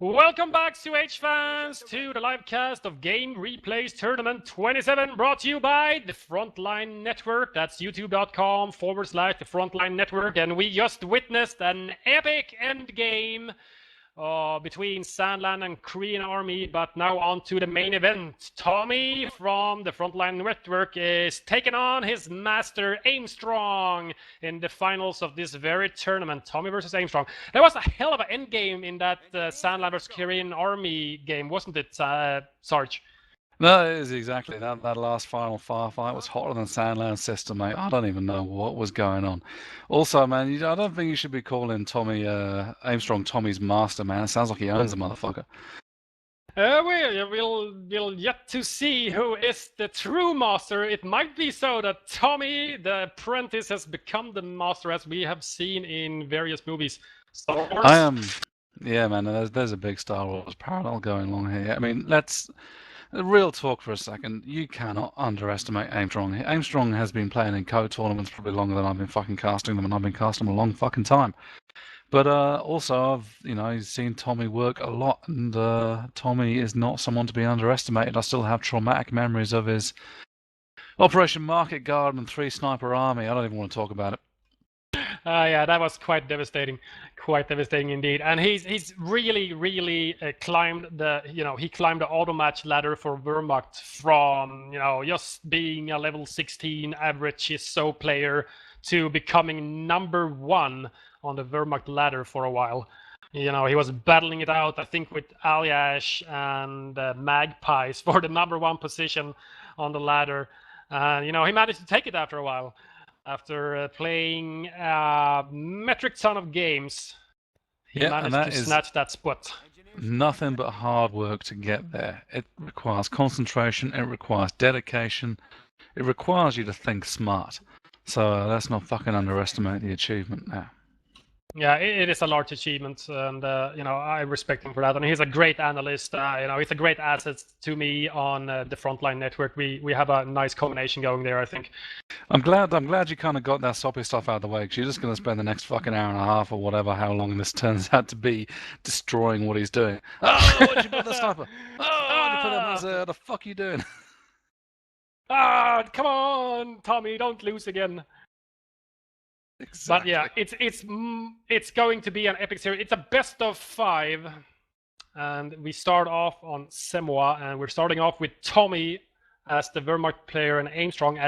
Welcome back, COH fans, to the live cast of Game Replays Tournament 27, brought to you by the Frontline Network. That's youtube.com/the Frontline Network. And we just witnessed an epic endgame between Sandland and Korean Army, but now on to the main event. Tommy from the Frontline Network is taking on his master Aimstrong in the finals of this very tournament. Tommy versus Aimstrong. That was a hell of an endgame in that Sandland versus Korean Army game, wasn't it, Sarge? No, it is exactly. That last final firefight was hotter than Sandland's system, mate. I don't even know what was going on. Also, man, I don't think you should be calling Tommy Aimstrong Tommy's master, man. It sounds like he owns the motherfucker. We'll yet to see who is the true master. It might be so that Tommy, the apprentice, has become the master, as we have seen in various movies. Star Wars. Yeah, man. There's a big Star Wars parallel going along here. I mean, let's. Real talk for a second. You cannot underestimate Aimstrong. Aimstrong has been playing in COH tournaments probably longer than I've been fucking casting them, and I've been casting them a long fucking time. But also, I've seen Tommy work a lot, and Tommy is not someone to be underestimated. I still have traumatic memories of his Operation Market Garden and 3 Sniper Army. I don't even want to talk about it. Yeah, that was quite devastating indeed. And he's really climbed the auto match ladder for Wehrmacht from just being a level 16 average ISO player to becoming #1 on the Wehrmacht ladder for a while. He was battling it out, I think, with Alyash and Magpies for the #1 position on the ladder. And he managed to take it after a while. After playing a metric ton of games, he managed to snatch that spot. Nothing but hard work to get there. It requires concentration, it requires dedication, it requires you to think smart. So let's not fucking underestimate the achievement now. Yeah, it is a large achievement, and I respect him for that. And he's a great analyst. He's a great asset to me on the Frontline Network. We have a nice combination going there, I think. I'm glad you kind of got that soppy stuff out of the way, because you're just going to spend the next fucking hour and a half or whatever, how long this turns out to be, destroying what he's doing. Oh, why'd you put the sniper? Oh, why'd you put him as what the fuck are you doing? Come on, Tommy, don't lose again. Exactly. But yeah, it's going to be an epic series. It's a best of 5, and we start off on Semois, and we're starting off with Tommy as the Wehrmacht player and Aimstrong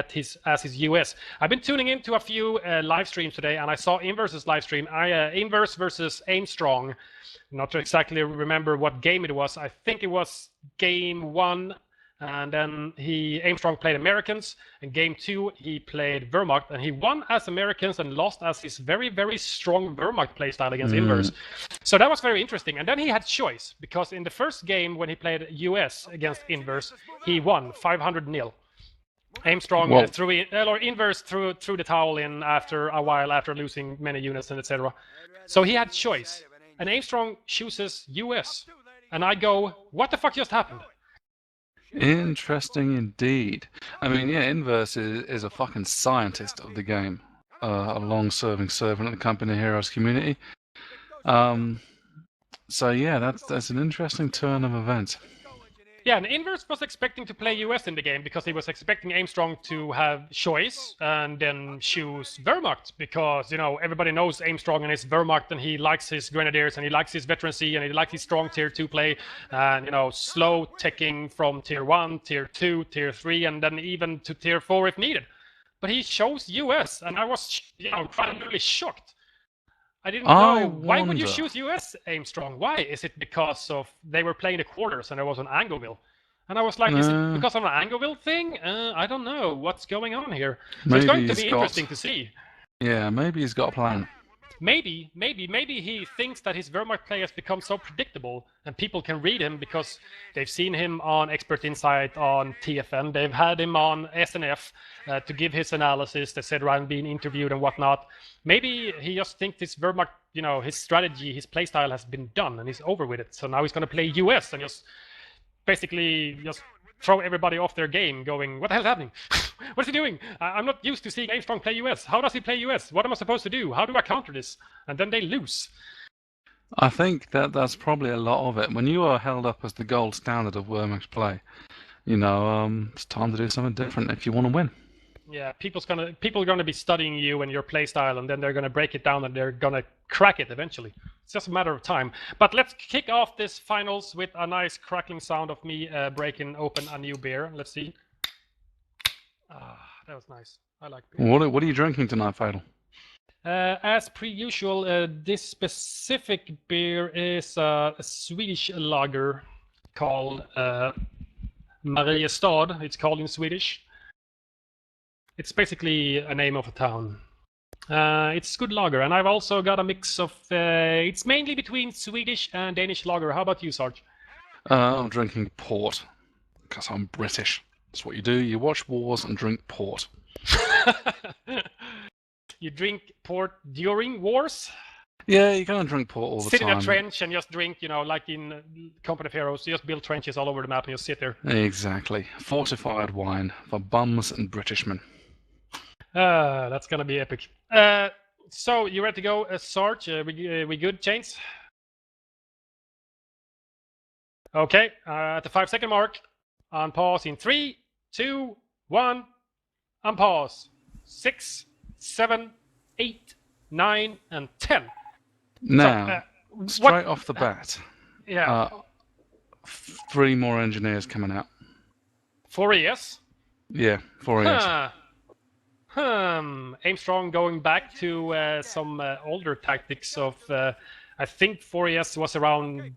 as his US. I've been tuning into a few live streams today, and I saw Inverse's live stream. Inverse versus Aimstrong. Not to exactly remember what game it was. I think it was game 1. And then Aimstrong played Americans. In game 2, he played Wehrmacht, and he won as Americans and lost as his very, very strong Wehrmacht playstyle against Inverse. So that was very interesting. And then he had choice, because in the first game when he played US against Inverse, he won 500-0. Aimstrong Inverse threw the towel in after a while, after losing many units and etc. So he had choice, and Aimstrong chooses US, and I go, what the fuck just happened? Interesting indeed. I mean, yeah, Inverse is a fucking scientist of the game, a long-serving servant of the Company Heroes community. So yeah, that's an interesting turn of events. Yeah, and Inverse was expecting to play US in the game because he was expecting Aimstrong to have choice and then choose Wehrmacht, because everybody knows Aimstrong and his Wehrmacht, and he likes his Grenadiers and he likes his Veterancy and he likes his strong tier 2 play, and slow ticking from tier 1, tier 2, tier 3, and then even to tier 4 if needed. But he chose US, and I was quite really shocked. I didn't know. Why would you choose US, Aimstrong? Why? Is it because of they were playing the quarters and there was an Angoville? And I was like, is it because of an Angoville thing? I don't know what's going on here. So it's going to be interesting to see. Yeah, maybe he's got a plan. Maybe he thinks that his Wehrmacht play has become so predictable and people can read him because they've seen him on Expert Insight on TFN. They've had him on SNF to give his analysis, etc., and being interviewed and whatnot. Maybe he just thinks this Wehrmacht, his strategy, his playstyle has been done and he's over with it. So now he's going to play US and just basically just throw everybody off their game, going, what the hell is happening? What's he doing? I'm not used to seeing Aimstrong play US. How does he play US? What am I supposed to do? How do I counter this? And then they lose. I think that's probably a lot of it. When you are held up as the gold standard of Wormex play, it's time to do something different if you want to win. Yeah, people are gonna be studying you and your playstyle, and then they're gonna break it down and they're gonna crack it eventually. It's just a matter of time. But let's kick off this finals with a nice crackling sound of me breaking open a new beer. Let's see. Ah, that was nice. I like beer. What are you drinking tonight, Fatal? As per usual, this specific beer is a Swedish lager called Mariestad. It's called in Swedish. It's basically a name of a town. It's good lager, and I've also got a mix of. It's mainly between Swedish and Danish lager. How about you, Sarge? I'm drinking port because I'm British. That's what you do. You watch wars and drink port. You drink port during wars? Yeah, you can't drink port all the time. Sit in a trench and just drink, like in Company of Heroes. You just build trenches all over the map and just sit there. Exactly. Fortified wine for bums and Britishmen. That's gonna be epic. So, you ready to go, Sarge? We good, Chains? Okay, at the 5-second mark, on pause in 3, 2, 1, on pause. 6, 7, 8, 9, and 10. Now, straight off the bat, yeah, 3 more engineers coming out. 4 ES? Yeah, 4 ES. Aimstrong going back to some older tactics of, I think 4 ES was around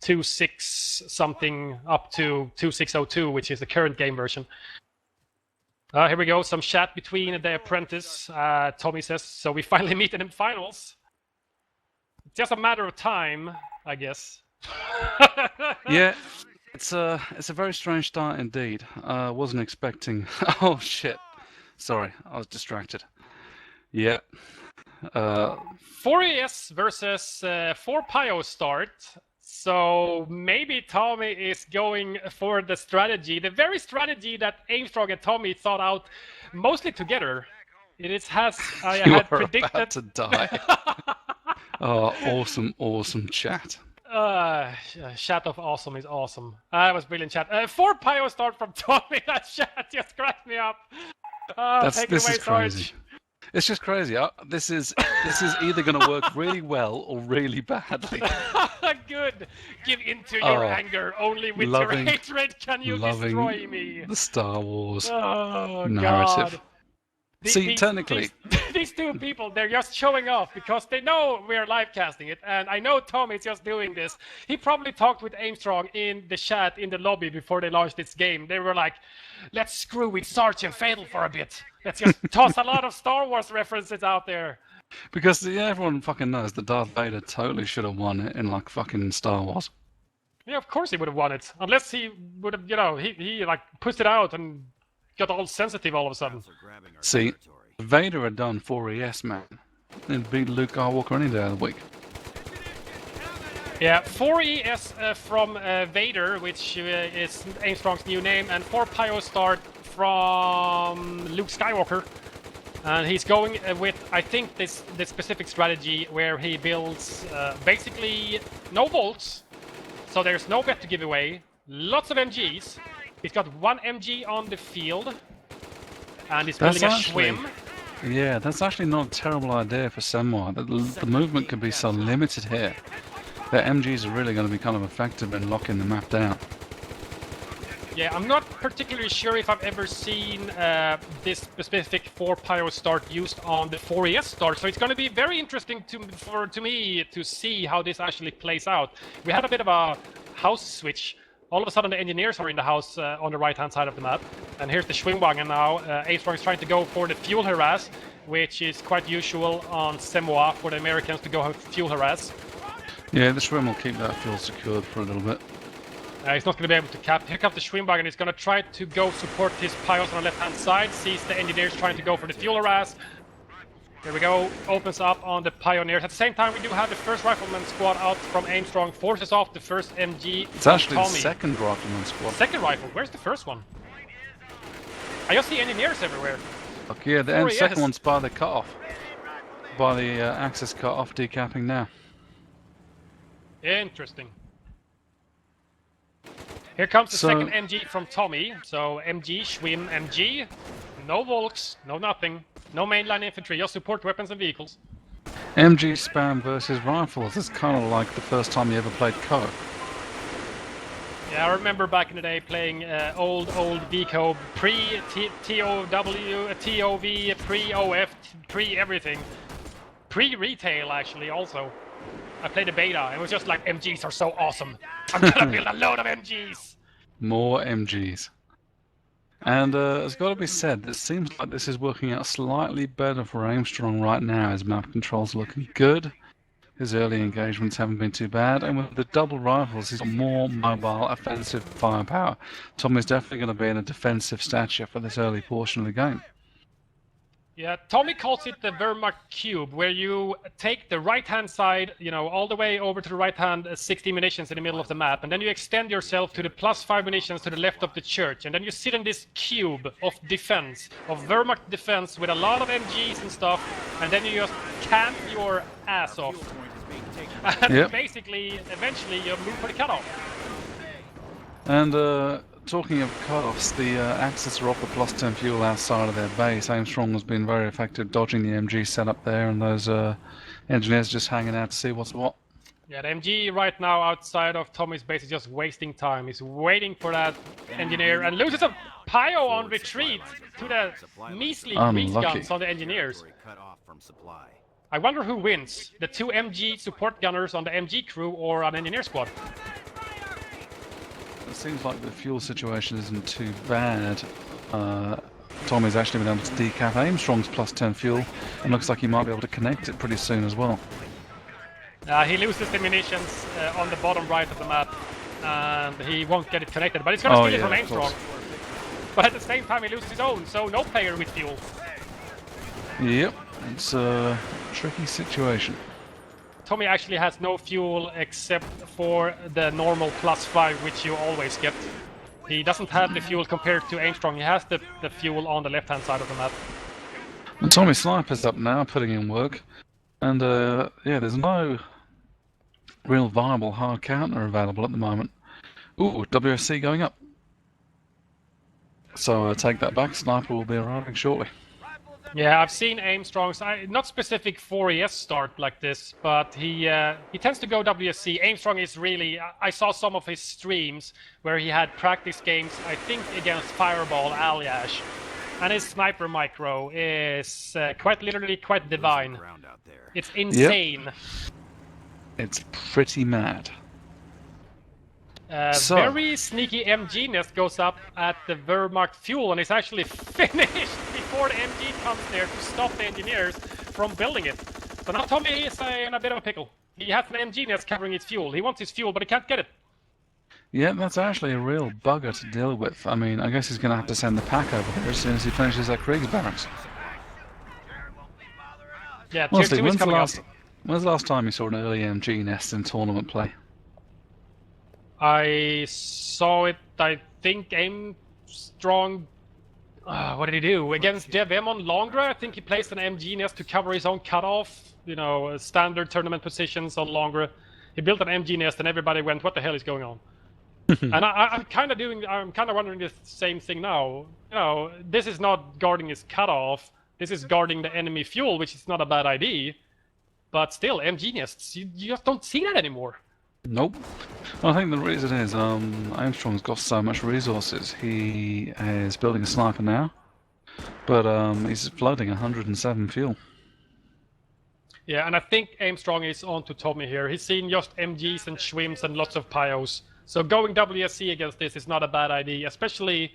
2.6 something up to 2.602, which is the current game version. Here we go, some chat between the apprentice, Tommy says, so we finally meet in the finals. It's just a matter of time, I guess. Yeah, it's a very strange start indeed. I wasn't expecting... Oh, shit. Sorry, I was distracted. Yeah. 4 ES versus 4 Pio start. So maybe Tommy is going for the strategy, the very strategy that Aimstrong and Tommy thought out mostly together. I had predicted. About to die. Oh, awesome chat. Chat of awesome is awesome. That was brilliant chat. 4 Pio start from Tommy. That chat just cracked me up. This is crazy. It's just crazy. This is either going to work really well or really badly. Good. Give into your anger. Only with your hatred can you destroy me. The Star Wars narrative. God. See, technically... These two people, they're just showing off because they know we're live casting it. And I know Tommy's just doing this. He probably talked with Aimstrong in the chat, in the lobby before they launched this game. They were like, let's screw with Sarge and Fatal for a bit. Let's just toss a lot of Star Wars references out there. Because everyone fucking knows that Darth Vader totally should have won it in like fucking Star Wars. Yeah, of course he would have won it. Unless he would have, he like pushed it out and got all sensitive all of a sudden. See, Vader had done 4 ES, man. He'd beat Luke Skywalker any day of the week. Yeah, 4 ES from Vader, which is Aimstrong's new name, and 4 Pio start from Luke Skywalker. And he's going with, I think, this specific strategy where he builds basically no bolts, so there's no bet to give away, lots of MGs. He's got 1 MG on the field, and he's building a Schwim. Yeah, that's actually not a terrible idea for Semwa. The movement can be so limited here. The MGs are really going to be kind of effective in locking the map down. Yeah, I'm not particularly sure if I've ever seen this specific 4 Pyro start used on the 4 ES start, so it's going to be very interesting to me to see how this actually plays out. We had a bit of a house switch. All of a sudden the engineers are in the house on the right-hand side of the map. And here's the Schwimwagen now. Aimstrong is trying to go for the fuel harass, which is quite usual on Semois for the Americans to go fuel harass. Yeah, the Schwim will keep that fuel secured for a little bit. He's not going to be able to cap. Here comes the Schwimwagen. He's going to try to go support his Pios on the left-hand side. Sees the engineers trying to go for the fuel harass. There we go. Opens up on the Pioneers. At the same time, we do have the first Rifleman squad out from Aimstrong. Forces off the first MG. It's actually the second Rifleman squad. Second rifle. Where's the first one? I just see engineers everywhere. Okay, yeah, the second one's by the cutoff. By the access cutoff, decapping now. Interesting. Here comes the second MG from Tommy. So MG, Schwinn, MG. No Volks, no nothing. No mainline infantry, just support weapons and vehicles. MG spam versus rifles is kind of like the first time you ever played COH. Yeah, I remember back in the day playing old VCO, pre-TOW, TOV, pre-OF, pre-everything. Pre-retail, actually, also. I played the beta, it was just like, MGs are so awesome. I'm gonna build a load of MGs! More MGs. And it's got to be said, it seems like this is working out slightly better for Aimstrong right now. His map control's looking good. His early engagements haven't been too bad, and with the double rifles, he's got more mobile, offensive firepower. Tommy's definitely going to be in a defensive stature for this early portion of the game. Yeah, Tommy calls it the Wehrmacht cube, where you take the right-hand side, you know, all the way over to the right-hand 60 munitions in the middle of the map, and then you extend yourself to the +5 munitions to the left of the church, and then you sit in this cube of defense, of Wehrmacht defense, with a lot of MGs and stuff, and then you just camp your ass off. And basically, eventually, you move for the cutoff. And talking of cutoffs, the Axis are off the +10 fuel outside of their base. Aimstrong has been very effective dodging the MG setup there, and those engineers just hanging out to see what's what. Yeah, the MG right now outside of Tommy's base is just wasting time. He's waiting for that engineer and loses a Pio on retreat to the measly grease guns on the engineers. I wonder who wins, the 2 MG support gunners on the MG crew or an engineer squad. It seems like the fuel situation isn't too bad. Tommy's actually been able to decap Aimstrong's +10 fuel, and looks like he might be able to connect it pretty soon as well. He loses the munitions on the bottom right of the map, and he won't get it connected, but he's gonna steal it from Aimstrong. But at the same time he loses his own, so no player with fuel. Yep, it's a tricky situation. Tommy actually has no fuel except for the normal +5, which you always get. He doesn't have the fuel compared to Aimstrong. He has the fuel on the left-hand side of the map. And Tommy Sniper's up now, putting in work. And yeah, there's no real viable hard counter available at the moment. Ooh, WSC going up. So take that back, Sniper will be arriving shortly. Yeah, I've seen Aimstrong's, not specific 4ES start like this, but he tends to go WSC. Aimstrong is really, I saw some of his streams where he had practice games, I think against Fireball, Alyash, and his sniper micro is quite literally quite divine. It's insane. Yep. It's pretty mad. Very sneaky MG nest goes up at the Wehrmacht fuel, and it's actually finished before the MG comes there to stop the engineers from building it. So now Tommy is in a bit of a pickle. He has an MG nest covering his fuel. He wants his fuel, but he can't get it. Yeah, that's actually a real bugger to deal with. I mean, I guess he's going to have to send the pack over there as soon as he finishes that Krieg's barracks. Yeah, honestly, when's the last time you saw an early MG nest in tournament play? I saw it, I think, Aimstrong... what did he do? Against JVM on Longra, I think he placed an MG nest to cover his own cutoff. You know, standard tournament positions on Longra. He built an MG nest and everybody went, what the hell is going on? And I'm kind of wondering the same thing now. You know, this is not guarding his cutoff. This is guarding the enemy fuel, which is not a bad idea. But still, MG nests, you just don't see that anymore. Nope. Well, I think the reason is Aimstrong's got so much resources. He is building a sniper now, but he's floating 107 fuel. Yeah, and I think Aimstrong is on to Tommy here. He's seen just MGs and Schwimms and lots of Pios. So going WSC against this is not a bad idea, especially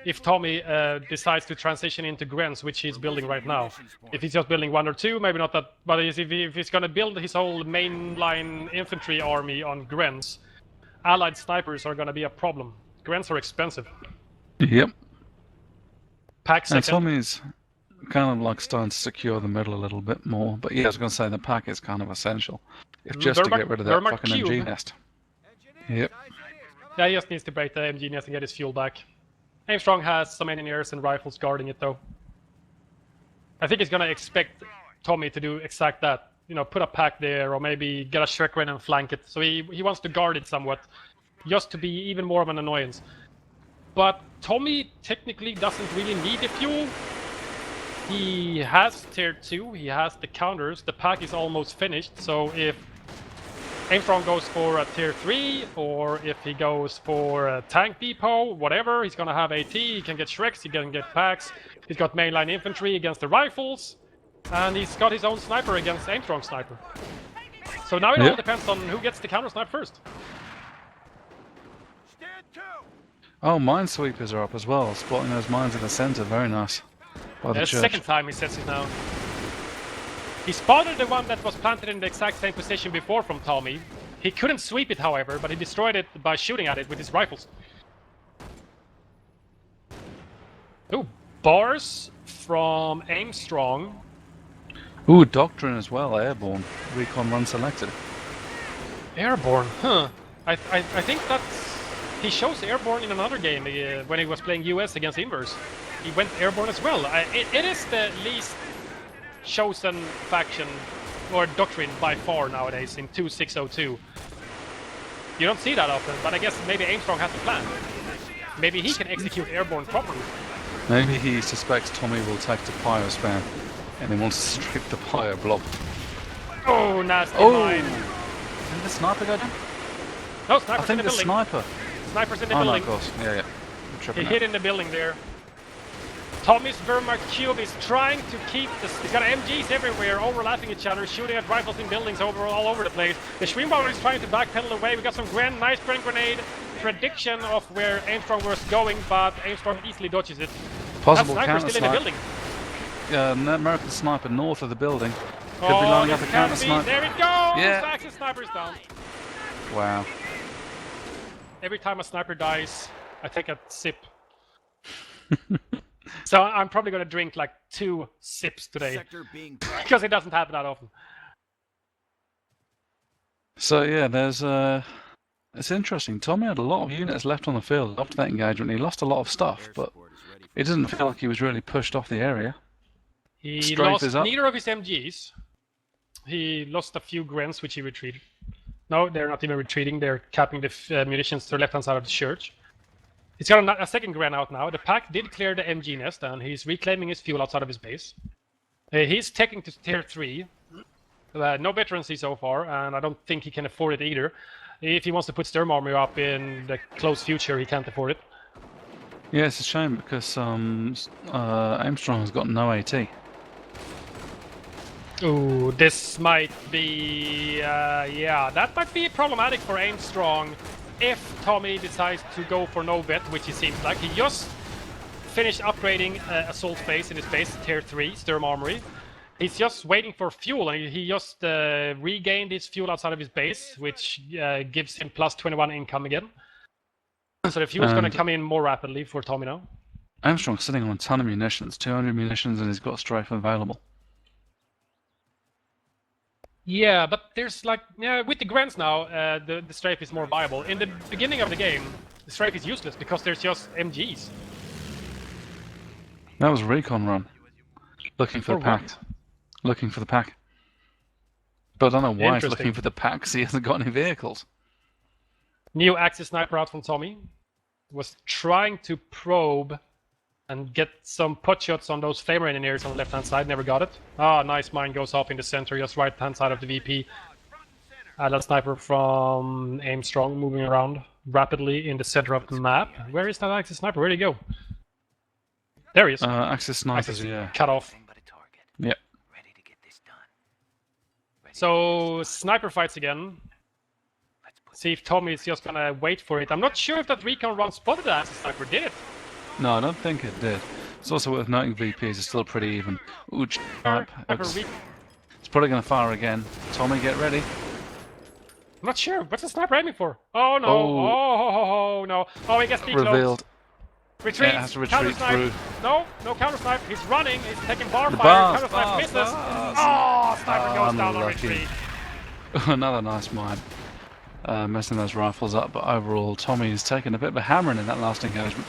if Tommy decides to transition into Grens, which he's building right now. If he's just building 1 or 2, maybe not that, but if he's going to build his whole mainline infantry army on Grens, allied snipers are going to be a problem. Grens are expensive. Yep. Pack second. And Tommy's kind of like starting to secure the middle a little bit more, but yeah, I was going to say the pack is kind of essential. If just to get rid of that fucking MG nest. Yep. Yeah, he just needs to break the MG nest and get his fuel back. Aimstrong has some engineers and rifles guarding it, though. I think he's gonna expect Tommy to do exact that. put a pack there, or maybe get a Shrek in and flank it. So he wants to guard it somewhat, just to be even more of an annoyance. But Tommy technically doesn't really need the fuel. He has tier 2, he has the counters, the pack is almost finished, so if Aimstrong goes for a tier 3, or if he goes for a tank depot, whatever, he's gonna have AT, he can get Shreks, he can get packs, he's got mainline infantry against the rifles, and he's got his own sniper against Aimstrong's sniper. So now it all depends on who gets the counter snipe first. Oh, minesweepers are up as well, spotting those mines in the center, very nice. The second time he sets it now. He spotted the one that was planted in the exact same position before from Tommy. He couldn't sweep it, however, but he destroyed it by shooting at it with his rifles. Ooh, bars from Aimstrong. Ooh, Doctrine as well, airborne. Recon run selected. Airborne, huh. I think that's... He shows airborne in another game when he was playing US against Inverse. He went airborne as well. It is the least chosen faction or doctrine by far nowadays in 2602. You don't see that often, but I guess maybe Aimstrong has a plan. Maybe he can execute airborne properly. Maybe he suspects Tommy will take the pyro spam and he wants to strip the pyro blob. Oh, nasty mine. Did the sniper go down? No, sniper's in the building. Sniper. Sniper's in the building. No, of course. Yeah. He hid in the building there. Tommy's Wehrmacht Cube is trying to keep this. He's got MGs everywhere, overlapping each other, shooting at rifles in buildings all over the place. The Schweinbauer is trying to backpedal away. We got some nice grand grenade prediction of where Aimstrong was going, but Aimstrong easily dodges it. Possible that sniper's still in the building. An American sniper north of the building. Could be lining up a counter sniper. There it goes! Yeah. Axis sniper's down. Wow. Every time a sniper dies, I take a sip. So I'm probably going to drink like 2 sips today, because it doesn't happen that often. So yeah, it's interesting. Tommy had a lot of units left on the field after that engagement. He lost a lot of stuff, but it didn't feel like he was really pushed off the area. He lost neither of his MGs. He lost a few Grens, which he retreated. No, they're not even retreating. They're capping the munitions to the left-hand side of the church. He's got a second Gren out now. The pack did clear the MG nest, and he's reclaiming his fuel outside of his base. He's taking to tier 3. No veterancy so far, and I don't think he can afford it either. If he wants to put Sturm Army up in the close future, he can't afford it. Yeah, it's a shame because Aimstrong has got no AT. Ooh, this might be... yeah, that might be problematic for Aimstrong. If Tommy decides to go for no vet, which it seems like, he just finished upgrading assault phase in his base, tier 3, Sturm Armory. He's just waiting for fuel, and he just regained his fuel outside of his base, which gives him plus 21 income again. So the fuel's going to come in more rapidly for Tommy now. Aimstrong's sitting on a ton of munitions, 200 munitions, and he's got strafe available. Yeah, but there's like, with the Grens now, the strafe is more viable. In the beginning of the game, the strafe is useless because there's just MGs. That was a recon run. Looking for the pack. Looking for the pack. But I don't know why he's looking for the pack, because he hasn't got any vehicles. New Axis sniper out from Tommy. Was trying to probe and get some pot shots on those Flamer engineers on the left-hand side, never got it. Ah, nice mine goes up in the center, just right-hand side of the VP. That sniper from Aimstrong moving around rapidly in the center of the map. Where is that Axis sniper? Where'd he go? There he is. Axis snipers, yeah. Cut off. Yep. So, sniper fights again. See if Tommy is just gonna wait for it. I'm not sure if that recon run spotted the Axis sniper, did it? No, I don't think it did. It's also worth noting VPs are still pretty even. Ooh, it's probably going to fire again. Tommy, get ready. I'm not sure. What's the sniper aiming for? Oh no! Oh no! Oh, he gets decloaked. Revealed. Retreat. Yeah, has to retreat through. No counter snipe. He's running. He's taking bar fire. Counter snipe misses. Oh, sniper goes down on retreat. Another nice mine. Messing those rifles up, but overall, Tommy's taken a bit of a hammering in that last engagement.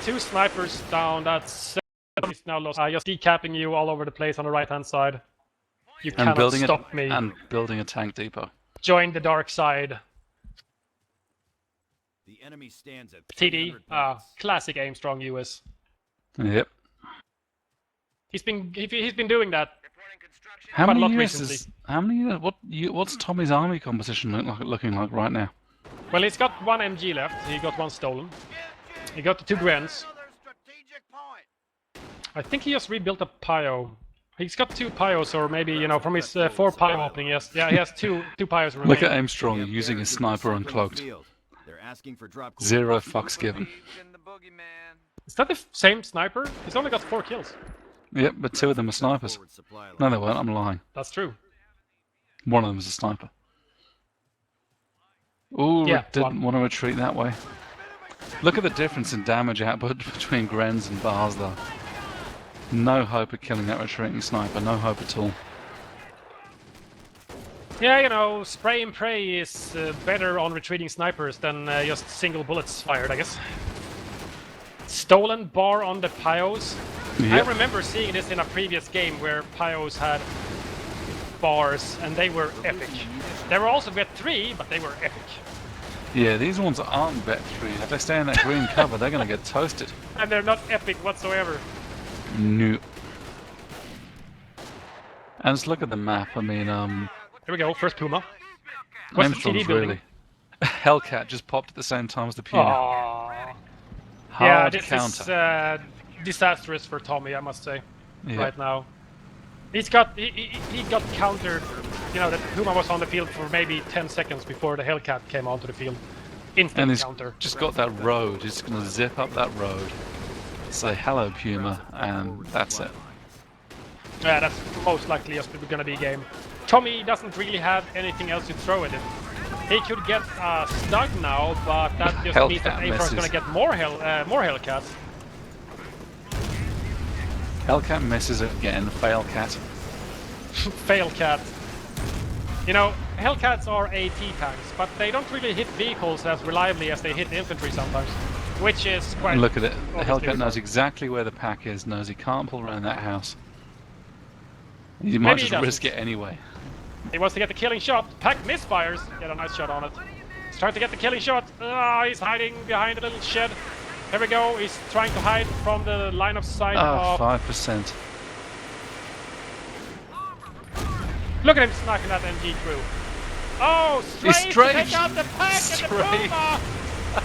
2 snipers down. That's 7. He's now lost. Just decapping you all over the place on the right-hand side. You And cannot building stop me. And building a tank depot. Join the dark side. The enemy stands at TD, 300 points. classic Aimstrong US. Yep. He's been doing that. How Quite a many lot units recently. is? How many? What's Tommy's army composition looking like right now? Well, he's got one MG left. He got one stolen. He got the 2 Grens. I think he just rebuilt a Pio. He's got 2 Pios, or maybe, you know, from his 4 Pio opening, yes. Yeah, he has two Pios remaining. Look at Aimstrong using his sniper uncloaked. They're asking for drop 0 fucks given. Is that the same sniper? He's only got 4 kills. Yep, but 2 of them are snipers. No, they weren't. I'm lying. That's true. One of them is a sniper. Ooh, Yeah, didn't one. want to retreat that way. Look at the difference in damage output between Grens and Bars, though. No hope of killing that retreating sniper. No hope at all. Yeah, you know, spray and pray is better on retreating snipers than just single bullets fired, I guess. Stolen bar on the Pios. Yep. I remember seeing this in a previous game where Pios had bars and they were epic. They were also bet 3, but they were epic. Yeah, these ones aren't bet 3. If they stay in that green cover, they're going to get toasted. And they're not epic whatsoever. No. And just look at the map. I mean, Here we go, first Puma. What's the Aimstrong's TD building? really. Hellcat just popped at the same time as the Puma. Aww. Hard Yeah, this counter. is disastrous for Tommy, I must say, Yeah. right now. He got countered. You know, that Puma was on the field for maybe 10 seconds before the Hellcat came onto the field. Instant And he's counter. just got that road. He's going to zip up that road, say hello Puma, and that's it. Yeah, that's most likely just going to be game. Tommy doesn't really have anything else to throw at him. He could get Stug now, but that just means that Hellcat Aimstrong's going misses. to get more Hellcats. Hellcat misses again. Fail cat. Fail cat. You know, Hellcats are AT tanks, but they don't really hit vehicles as reliably as they hit infantry sometimes, which is quite... And look at it. The obviously Hellcat knows retarded. exactly where the pack is. Knows he can't pull around that house. He Maybe might he just risk it doesn't. anyway. He wants to get the killing shot. Pack misfires. Get a nice shot on it. He's trying to get the killing shot. He's hiding behind a little shed. Here we go. He's trying to hide from the line of sight Oh, of... 5%. Look at him sniping that MG crew. Oh, strafe! He's strafed. Take out the pack and the Puma!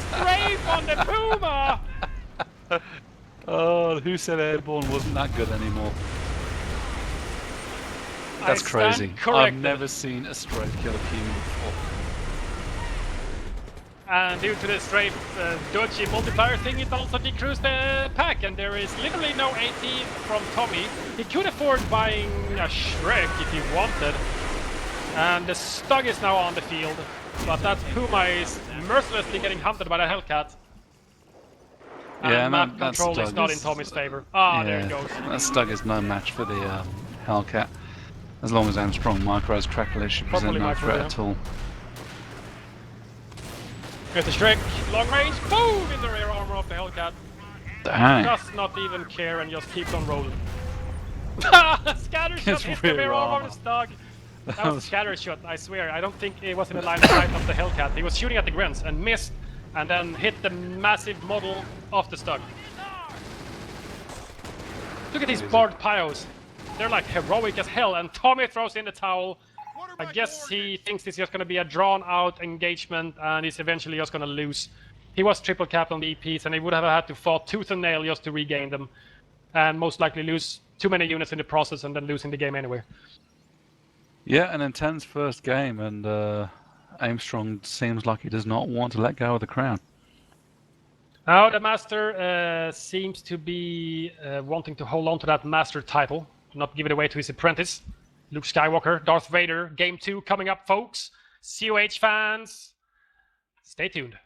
Strafe on the Puma! Oh, who said airborne wasn't that good anymore? That's I stand crazy. I've corrected. never seen a strafe kill a Puma before. And due to the strafe dodgy multiplier thing, it also decreased the pack, and there is literally no AT from Tommy. He could afford buying a Shrek if he wanted. And the Stug is now on the field, but that Puma is mercilessly getting hunted by the Hellcat. And Yeah, map that control is Stug not is- in Tommy's favor. Ah, there it goes. That Stug is no match for the Hellcat. As long as Aimstrong micros crackle, it should present Properly no micro, threat yeah. at all. Here's the Shrek, long range, boom! In the rear armor of the Hellcat. Dang. Does not even care and just keeps on rolling. Scatter shot His hit the rear rear armor armor. of the Stug. That was a scatter shot, I swear. I don't think it was in the line of sight of the Hellcat. He was shooting at the Grens and missed, and then hit the massive model of the Stug. Look at these barred Pios. They're like heroic as hell, and Tommy throws in the towel. I guess he thinks this is just going to be a drawn-out engagement, and he's eventually just going to lose. He was triple capped on the EPs, and he would have had to fought tooth and nail just to regain them, and most likely lose too many units in the process, and then losing the game anyway. Yeah, an intense first game, and Aimstrong seems like he does not want to let go of the crown. Now the Master seems to be wanting to hold on to that Master title, not give it away to his apprentice, Luke Skywalker, Darth Vader. Game 2 coming up, folks. COH fans, stay tuned.